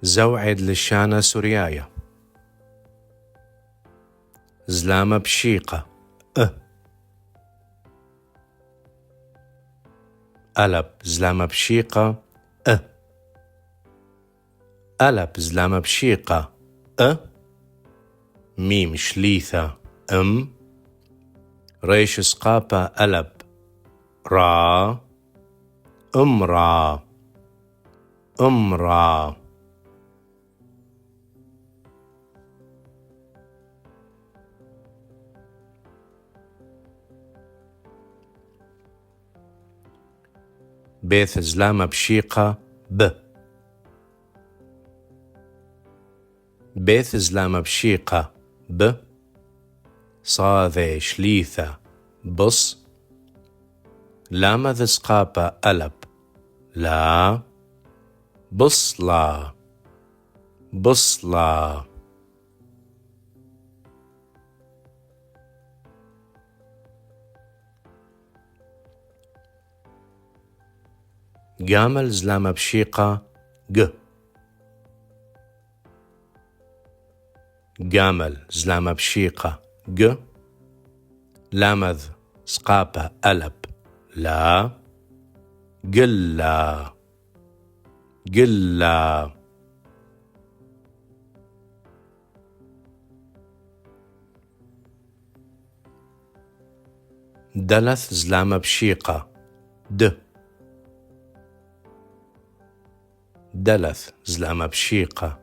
زوعد للشانة سوريايا. زلامة بشيقة ألب زلامة بشيقة ألب زلامة بشيقة ميم شليثة ريش سقابة ألب را أمرا أمرا بيث زلامة بشيقة بيث زلامة بشيقة صاذي شليثة بص لام ذي سقابة ألب لا بصلا بصلا جامل زلامة بشيقة جامل زلامة بشيقة لامذ سقابة ألب لا قلا قلا دلث زلامة بشيقة دلث زلامة بشيقة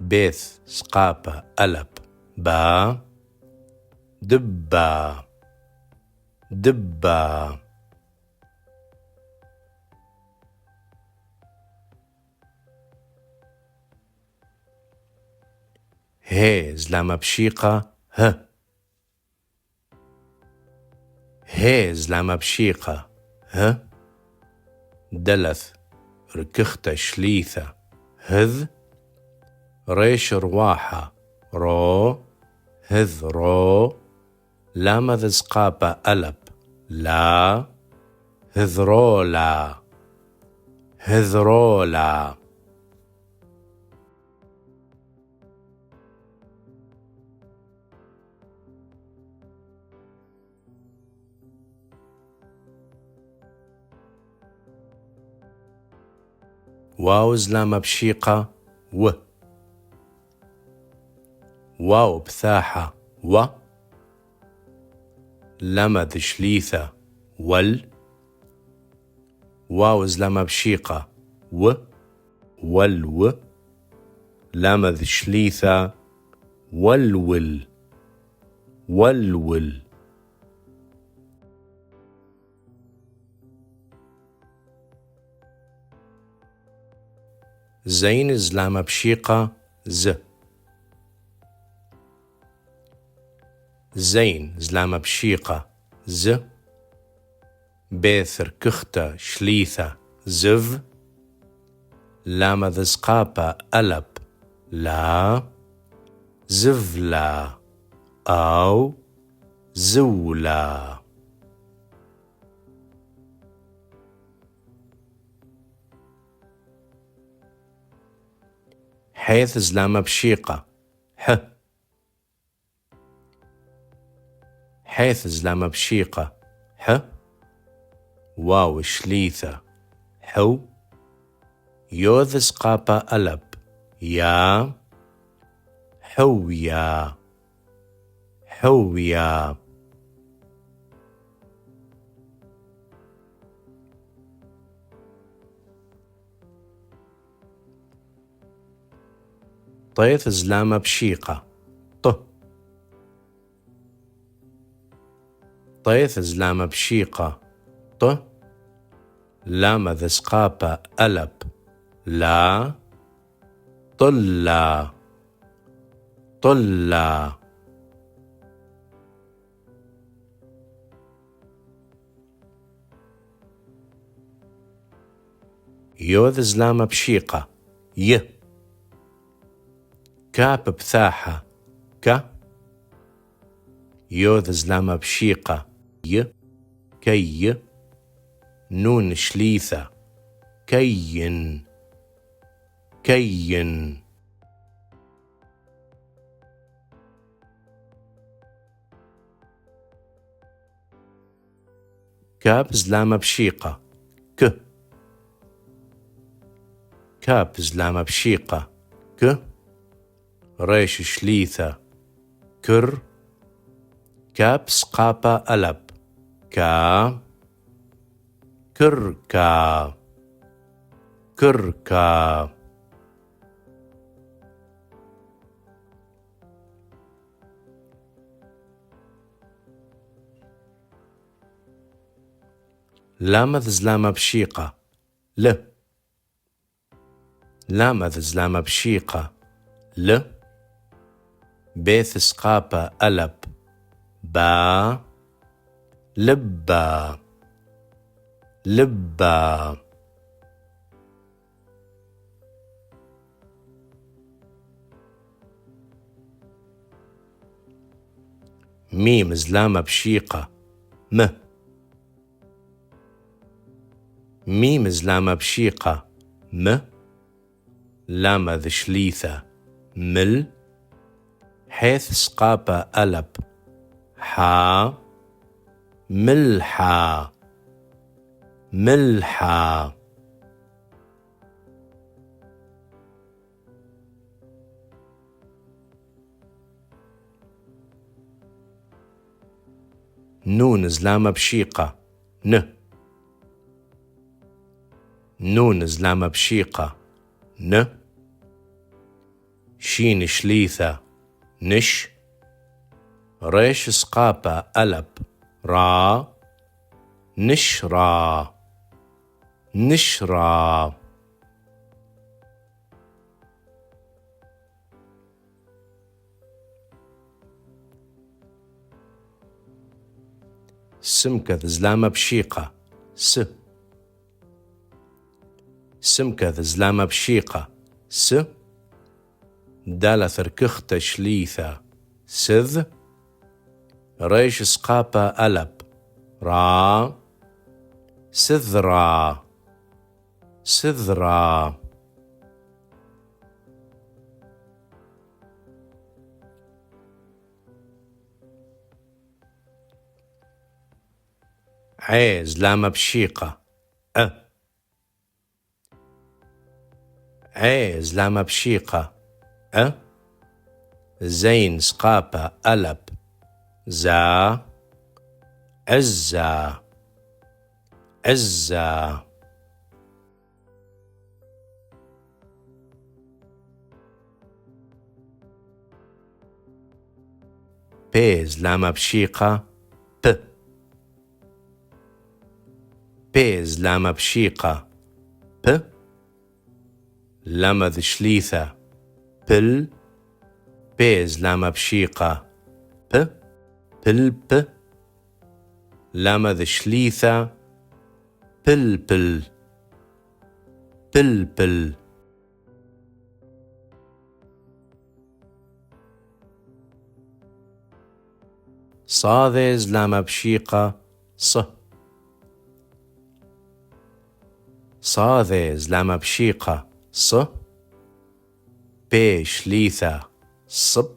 بيث سقابة ألب با دبا دبا هي زلامة بشيقة هي زلامة بشيقة دلث ركختة شليثة هذ ريش رواحة رو هذ رو لام ذي سقابة ألب لا هذرولا هذرولا واو زلامة بشيقة واو بثاحة لمذ شليثة واو زلامة بشيقة لمذ شليثة والول زين زلامة بشيقة زين زلامة بشيقة بيثر كختة شليثة زف لام ذي سقابة ألب لا زفلا أو زولا حيث زلامة بشيقة حيث زلامة بشيقة واو شليثة حو يوذ سقابة ألب يا حويا حويا طيث زلامة بشيقة طيث زلامة بشيقة لام ذي سقابة ألب لا طلا طلا يوذ زلامة بشيقة كاب بثاحة يوذ زلامة بشيقة كي نون شليثة كين كين. كاب زلامة بشيقة ك. كاب زلامة بشيقة ك. ريش شليثة كر. كاب سقابة ألب كا. كركا. كركا. لامذ زلامة بشيقة ل. لامذ زلامة بشيقة ل. بيث سقابة ألب با. لبا. لبا. ميم زلامة بشيقة م. ميم زلامة بشيقة م. لامة ذ شليثة مل. حيث سقابة ألب حا. ملحا. ملحا. نون زلامة بشيقة ن. نون زلامة بشيقة ن. شين شليثة نش. ريش سقابة ألب را. نشرا. نشرا. سمكة زلامة بشيقة س. سمكة زلامة بشيقة س. دالة ثركخت شليثة سذ. ريش سقابة ألب را. سذرا. سذرا. عيز لامة بشيقة أ. عيز لامة بشيقة أ. زين سقابة ألب زا. عزا. عزا. بيز لامة بشيقة ب. بيز لامة بشيقة ب. لامة ذ شليثة بل. بيز لامة بشيقة ب. بل ب. لامة ذ شليثة بل بل. بل بل. صاذز لامة بشيقة ص. صاذز لامة بشيقة ص. بيش ليثة صب.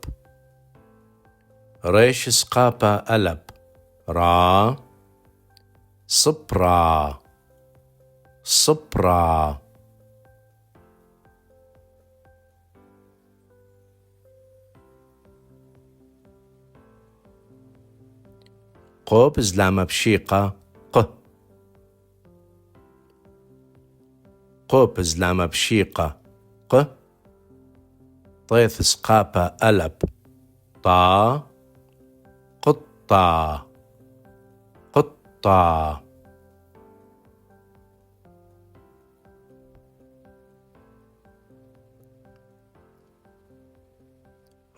ريش سقابة ألب را. صبرا. صبرا. قوب زلامة بشيقة ق. قوب زلامة بشيقة ق. طيث سقابة ألب طا. قطا. قطا.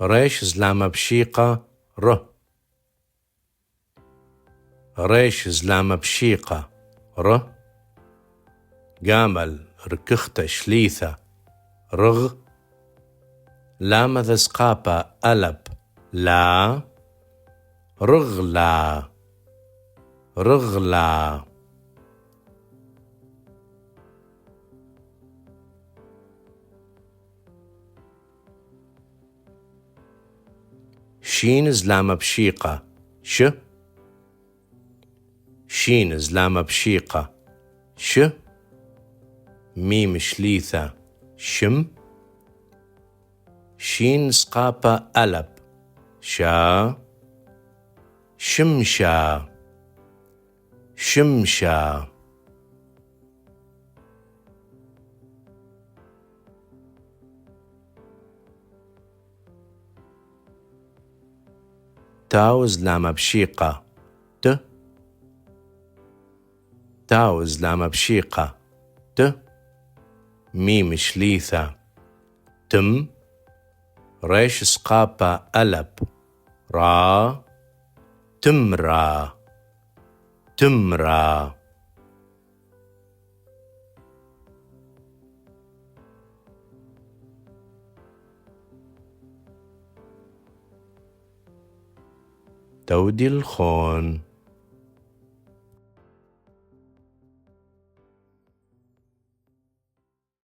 ريش زلامة بشيقة ر. ريش زلامة بشيقة ر. قامل ركخت شليثة رغ. لامة ذا سقابة ألب لا. رغلا. رغلا. شين زلامة بشيقة ش شين زلامة بشيقة ش ميم شليثة شم شين سقاپة ألب شا شمشا شمشا تاو زلامة بشيقة ت تاو زلامة بشيقة ت ميم شليثة تم ريش سقاپة ألب را تمرا تمرا تودي الخون